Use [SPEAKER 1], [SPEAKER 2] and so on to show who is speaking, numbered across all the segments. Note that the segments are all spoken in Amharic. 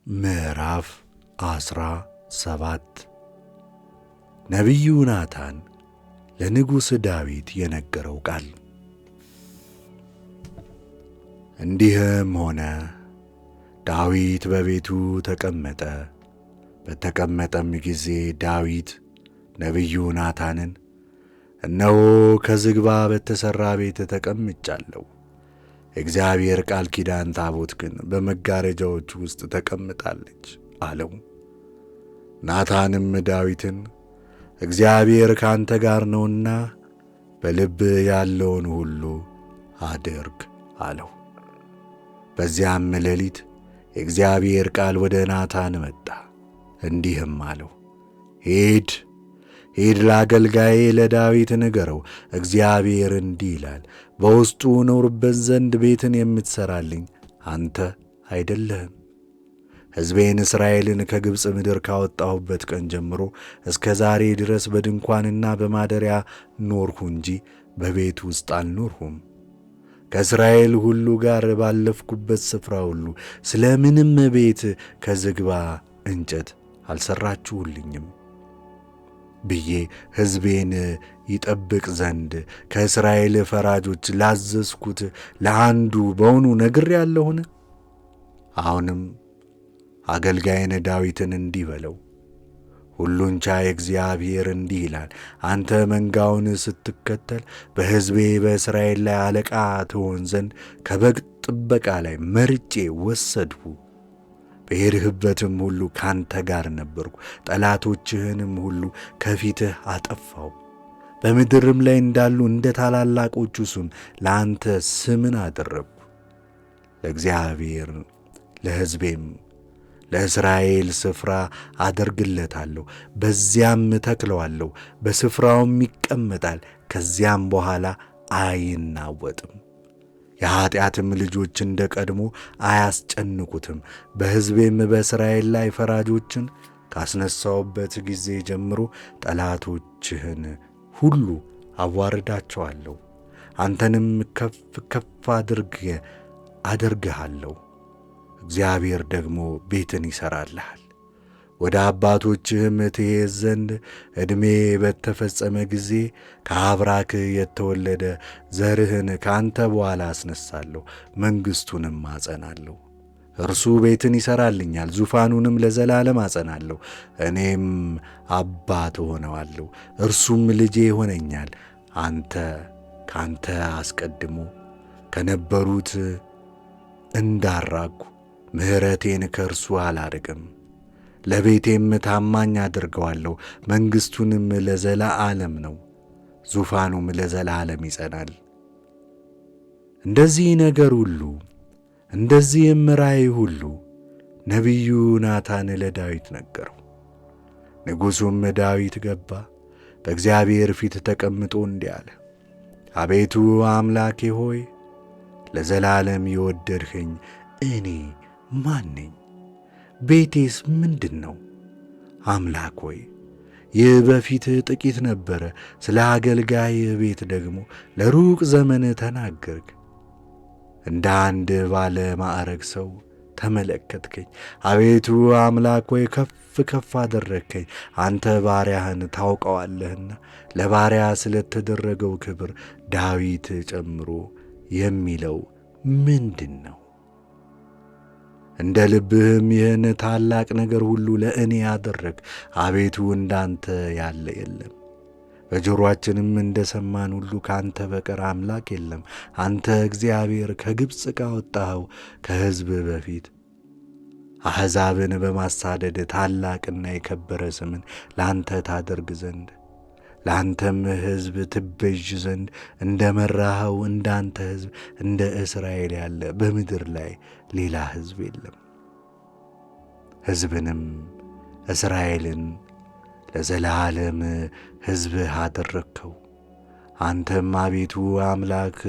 [SPEAKER 1] ምዕራፍ 17 ነቢዩ ናታን ለንጉሥ ዳዊት የነገረው ቃል። እንዲህም ሆነ፣ ዳዊት በቤቱ ተቀመጠ። በተቀመጠም ጊዜ ዳዊት ነቢዩ ናታንን፣ እነሆ ከዝግባ በተሠራ ቤት ተቀምጫለሁ፣ የእግዚአብሔር ቃል ኪዳን ታቦት ግን በመጋረጃዎች ውስጥ ተቀምጣለች አለው። ናታንም ዳዊትን፣ እግዚአብሔር ካንተ ጋር ነውና በልብህ ያለውን ሁሉ አድርግ አለው። በዚያም ሌሊት የእግዚአብሔር ቃል ወደ ናታን መጣ፣ እንዲህም አለው፣ ሂድ ለአገልጋዬ ለዳዊት ንገረው፣ እግዚአብሔር እንዲህ ይላል፣ በውስጡ እኖርበት ዘንድ ቤትን የምትሠራልኝ አንተ አይደለህም? ሕዝቤን እስራኤልን ከግብፅ ምድር ካወጣሁበት ቀን ጀምሮ እስከ ዛሬ ድረስ በድንኳንና በማደሪያ ኖርሁ እንጂ በቤት ውስጥ አልኖርሁም። ከእስራኤል ሁሉ ጋር ባለፍኩበት ስፍራ ሁሉ ስለ ምንም ቤት ከዝግባ እንጨት አልሠራችሁልኝም ብዬ ሕዝቤን ይጠብቅ ዘንድ ከእስራኤል ፈራጆች ላዘዝኩት ለአንዱ በውኑ ነግሬአለሁን? አሁንም አገልጋይን ዳዊትን እንዲህ በለው፣ ሁሉን ቻይ እግዚአብሔር እንዲህ ይላል፣ አንተ መንጋውን ስትከተል በሕዝቤ በእስራኤል ላይ አለቃ ትሆን ዘንድ ከበግ ጥበቃ ላይ መርጬ ወሰድሁ። በሄድህበትም ሁሉ ካንተ ጋር ነበርኩ፣ ጠላቶችህንም ሁሉ ከፊትህ አጠፋሁ። በምድርም ላይ እንዳሉ እንደ ታላላቆቹ ስም ለአንተ ስምን አደረግሁ። ለእግዚአብሔር ለሕዝቤም ለእስራኤል ስፍራ አደርግለታለሁ፣ በዚያም እተክለዋለሁ፣ በስፍራውም ይቀመጣል፣ ከዚያም በኋላ አይናወጥም። የኀጢአትም ልጆች እንደ ቀድሞ አያስጨንቁትም። በሕዝቤም በእስራኤል ላይ ፈራጆችን ካስነሣሁበት ጊዜ ጀምሮ ጠላቶችህን ሁሉ አዋርዳቸዋለሁ፣ አንተንም ከፍ ከፍ አደርግሃለሁ። እግዚአብሔር ደግሞ ቤትን ይሠራልሃል። ወደ አባቶችህም ትሄድ ዘንድ ዕድሜ በተፈጸመ ጊዜ ከአብራክህ የተወለደ ዘርህን ከአንተ በኋላ አስነሣለሁ፣ መንግሥቱንም አጸናለሁ። እርሱ ቤትን ይሠራልኛል፣ ዙፋኑንም ለዘላለም አጸናለሁ። እኔም አባት እሆነዋለሁ፣ እርሱም ልጄ ይሆነኛል። ከአንተ አስቀድሞ ከነበሩት እንዳራቅሁ ምሕረቴን ከእርሱ አላርቅም። ለቤቴም ታማኝ አድርገዋለሁ፣ መንግሥቱንም ለዘላለም ነው፣ ዙፋኑም ለዘላለም ይጸናል። እንደዚህ ነገር ሁሉ እንደዚህም ራእይ ሁሉ ነቢዩ ናታን ለዳዊት ነገረው። ንጉሡም ዳዊት ገባ፣ በእግዚአብሔር ፊት ተቀምጦ እንዲህ አለ፣ አቤቱ አምላኬ ሆይ ለዘላለም የወደድኸኝ እኔ ማን ነኝ? ቤቴስ ምንድን ነው? አምላክ ሆይ ይህ በፊትህ ጥቂት ነበረ፣ ስለ አገልጋይህ ቤት ደግሞ ለሩቅ ዘመን ተናገርክ። እንደ አንድ ባለ ማዕረግ ሰው ተመለከትከኝ። አቤቱ አምላክ ሆይ ከፍ ከፍ አደረግከኝ። አንተ ባሪያህን ታውቀዋለህና ለባሪያ ስለተደረገው ክብር ዳዊት ጨምሮ የሚለው ምንድን ነው? እንደ ልብህም ይህን ታላቅ ነገር ሁሉ ለእኔ አደረግ። አቤቱ እንዳንተ ያለ የለም፣ በጆሮአችንም እንደ ሰማን ሁሉ ከአንተ በቀር አምላክ የለም። አንተ እግዚአብሔር ከግብፅ ካወጣኸው ከሕዝብ በፊት አሕዛብን በማሳደድ ታላቅና የከበረ ስምን ለአንተ ታደርግ ዘንድ ለአንተም ሕዝብ ትቤዥ ዘንድ እንደ መራኸው እንዳንተ ሕዝብ እንደ እስራኤል ያለ በምድር ላይ ሌላ ሕዝብ የለም። ሕዝብንም እስራኤልን ለዘላለም ሕዝብህ አደረግከው። አንተም አቤቱ አምላክ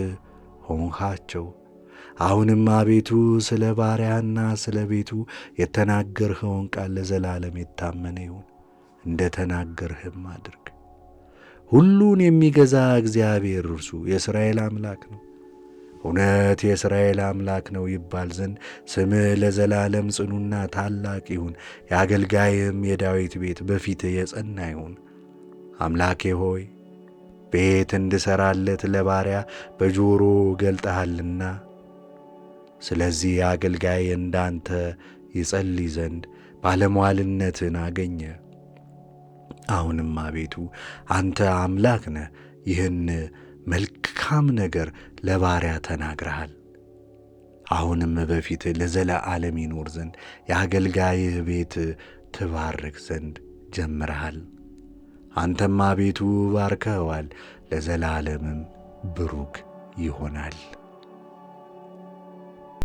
[SPEAKER 1] ሆንሃቸው። አሁንም አቤቱ ስለ ባሪያህና ስለ ቤቱ የተናገርኸውን ቃል ለዘላለም የታመነ ይሁን፣ እንደ ተናገርህም አድርግ። ሁሉን የሚገዛ እግዚአብሔር እርሱ የእስራኤል አምላክ ነው። እውነት የእስራኤል አምላክ ነው ይባል ዘንድ ስምህ ለዘላለም ጽኑና ታላቅ ይሁን። የአገልጋይም የዳዊት ቤት በፊትህ የጸና ይሁን። አምላኬ ሆይ ቤት እንድሠራለት ለባሪያ በጆሮ ገልጠሃልና፣ ስለዚህ አገልጋይ እንዳንተ ይጸልይ ዘንድ ባለሟልነትን አገኘ። አሁንም አቤቱ አንተ አምላክ ነህ፣ ይህን መልካም ነገር ለባሪያ ተናግረሃል። አሁንም በፊትህ ለዘለዓለም ይኖር ዘንድ የአገልጋይህ ቤት ትባርክ ዘንድ ጀምረሃል። አንተም አቤቱ ባርከኸዋል፣ ለዘላለምም ብሩክ ይሆናል።